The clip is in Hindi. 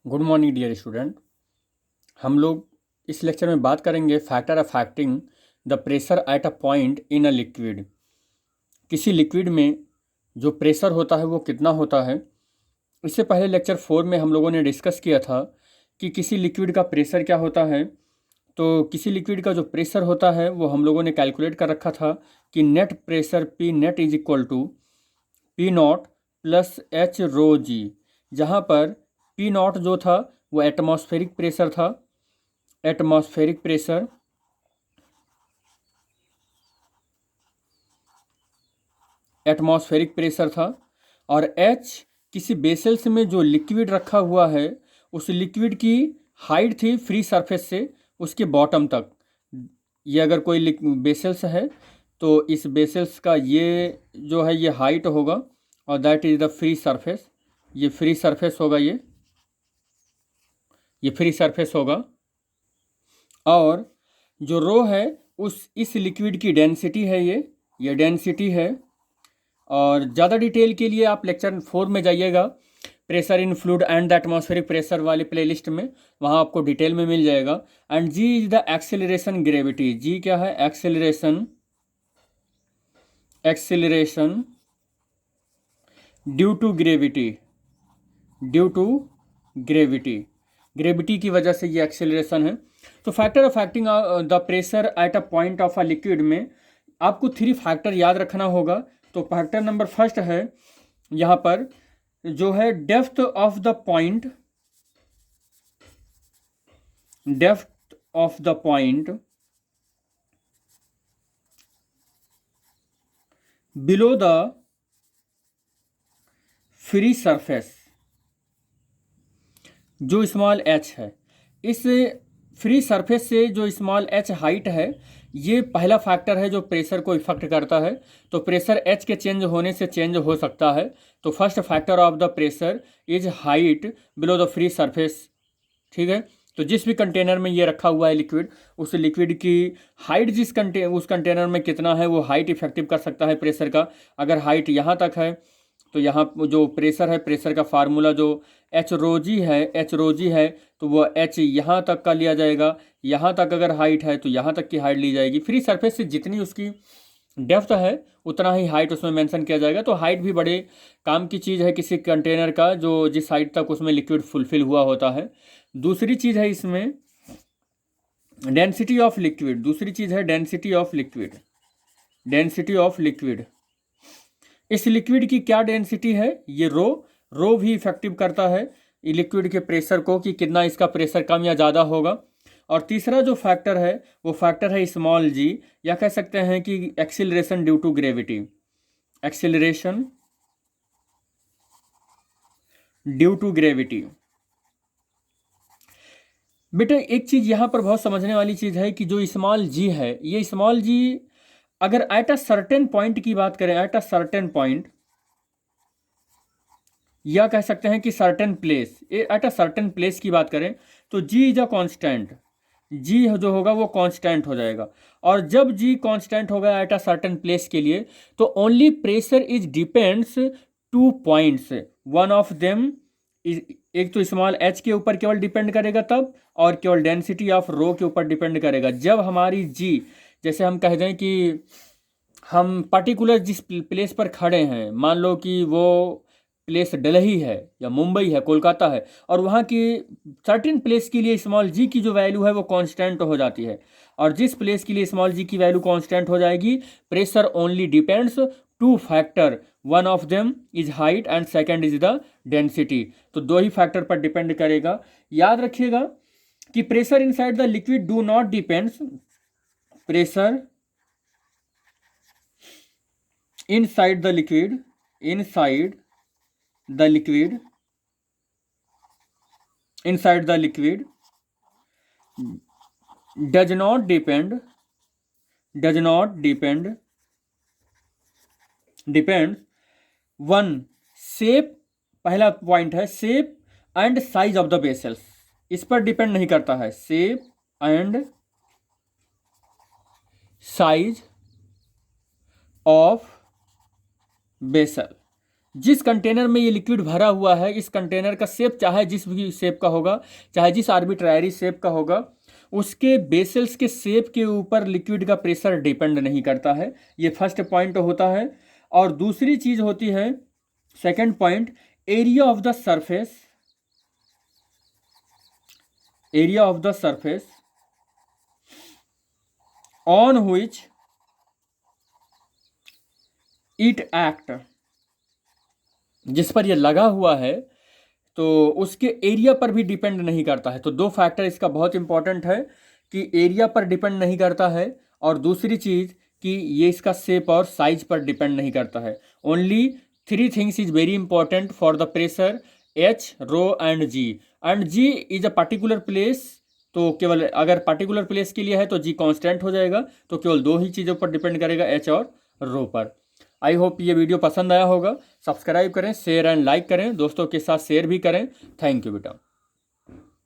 Good morning dear student. हम लोग इस लेक्चर में बात करेंगे factor affecting the pressure at a point in a liquid. किसी लिक्विड में जो प्रेशर होता है वो कितना होता है। इससे पहले लेक्चर 4 में हम लोगों ने डिस्कस किया था कि किसी लिक्विड का प्रेशर क्या होता है। तो किसी लिक्विड का जो प्रेशर होता है वो हम लोगों ने कैलकुलेट कर रखा था कि net pressure P net is equal to P naught plus H rho G, जहाँ पर पी नॉट जो था वो एटमॉस्फेरिक प्रेशर था। एटमॉस्फेरिक प्रेशर एटमॉस्फेरिक प्रेशर था और एच किसी बेसल्स में जो लिक्विड रखा हुआ है उस लिक्विड की हाइट थी फ्री सरफेस से उसके बॉटम तक। ये अगर कोई बेसल्स है तो इस बेसल्स का ये जो है ये हाइट होगा और that is the free surface. ये फ्री सरफेस होगा, ये फ्री सरफेस होगा। और जो रो है उस इस लिक्विड की डेंसिटी है, ये डेंसिटी है। और ज़्यादा डिटेल के लिए आप लेक्चर 4 में जाइएगा, pressure in fluid and the atmospheric pressure वाले प्लेलिस्ट में, वहाँ आपको डिटेल में मिल जाएगा। And ji is the acceleration gravity. G क्या है? Acceleration, acceleration due to gravity, due to gravity, gravity की वजह से ये एक्सेलरेशन है। तो factor affecting the pressure at a point of a liquid में आपको 3 फैक्टर याद रखना होगा। तो फैक्टर नंबर फर्स्ट है यहाँ पर जो है depth of the point, depth of the point below the free surface, जो स्मॉल एच है। इस फ्री सरफेस से जो स्मॉल एच हाइट है, ये पहला फैक्टर है जो प्रेशर को इफेक्ट करता है। तो प्रेशर एच के चेंज होने से चेंज हो सकता है। तो first factor of the pressure is height below the free surface. ठीक है, तो जिस भी कंटेनर में ये रखा हुआ है लिक्विड, उस लिक्विड की हाइट उस कंटेनर में कितना है वो हाइट इफेक्टिव कर सकता है प्रेशर का। अगर हाइट यहाँ तक है तो यहाँ जो प्रेशर है, प्रेशर का फार्मूला जो एच रोजी है, एच रोजी है, तो वो एच यहाँ तक का लिया जाएगा। यहाँ तक अगर हाइट है तो यहाँ तक की हाइट ली जाएगी। फ्री सरफेस से जितनी उसकी डेप्थ है उतना ही हाइट उसमें मेंशन किया जाएगा। तो हाइट भी बड़े काम की चीज़ है किसी कंटेनर का, जो जिस हाइट तक उसमें लिक्विड फुलफिल हुआ होता है। दूसरी चीज़ है इसमें डेंसिटी ऑफ लिक्विड, दूसरी चीज़ है density of liquid, density of liquid. इस लिक्विड की क्या डेंसिटी है? ये रो भी इफेक्टिव करता है लिक्विड के प्रेशर को कि कितना इसका प्रेशर कम या ज़्यादा होगा। और तीसरा जो फैक्टर है वो फैक्टर है स्मॉल जी, या कह सकते हैं कि acceleration due to gravity, acceleration due to gravity. बेटा एक चीज़ यहाँ पर बहुत समझने वाली चीज़ है कि जो स्मॉल जी है, ये स्मॉल जी अगर एट अ सर्टेन पॉइंट की बात करें, एट अ सर्टेन पॉइंट, या कह सकते हैं कि certain place, at a certain place की बात करें तो जी इज अ कांस्टेंट। जी जो होगा वो कांस्टेंट हो जाएगा। और जब जी कांस्टेंट होगा एट अ सर्टेन प्लेस के लिए, तो only pressure is depends two points, one of them is, एक तो स्मॉल एच के ऊपर केवल डिपेंड करेगा तब, और केवल डेंसिटी ऑफ रो के ऊपर डिपेंड करेगा जब हमारी जी, जैसे हम कह दें कि हम पर्टिकुलर जिस प्लेस पर खड़े हैं, मान लो कि वो प्लेस दिल्ली है या मुंबई है, कोलकाता है, और वहाँ की सर्टेन प्लेस के लिए स्मॉल जी की जो वैल्यू है वो कांस्टेंट हो जाती है। और जिस प्लेस के लिए स्मॉल जी की वैल्यू कांस्टेंट हो जाएगी, pressure only depends two factor, one of them is height and second is the density. तो दो ही फैक्टर पर डिपेंड करेगा। याद रखिएगा कि pressure inside the liquid do not depends, pressure inside the liquid, inside the liquid, inside the liquid does not depend, does not depend, depends one shape, पहला पॉइंट है shape and size of the vessels, इस पर डिपेंड नहीं करता है। Shape and size of vessel, जिस कंटेनर में ये लिक्विड भरा हुआ है, इस कंटेनर का शेप चाहे जिस भी शेप का होगा, चाहे जिस आर्बिट्रारी शेप का होगा, उसके बेसल्स के शेप के ऊपर लिक्विड का प्रेशर डिपेंड नहीं करता है। ये फर्स्ट पॉइंट होता है। और दूसरी चीज होती है, second point, area of the surface, area of the surface on which it act, जिस पर ये लगा हुआ है तो उसके एरिया पर भी डिपेंड नहीं करता है। तो दो फैक्टर इसका बहुत इंपॉर्टेंट है कि एरिया पर डिपेंड नहीं करता है, और दूसरी चीज़ कि ये इसका शेप और साइज पर डिपेंड नहीं करता है। Only three things is very important for the pressure h, rho and g. And ji is a particular place, तो केवल अगर पर्टिकुलर प्लेस के लिए है तो जी कांस्टेंट हो जाएगा, तो केवल दो ही चीज़ों पर डिपेंड करेगा, एच और रो पर। आई होप ये वीडियो पसंद आया होगा। सब्सक्राइब करें, शेयर एंड लाइक करें, दोस्तों के साथ शेयर भी करें। थैंक यू बेटा।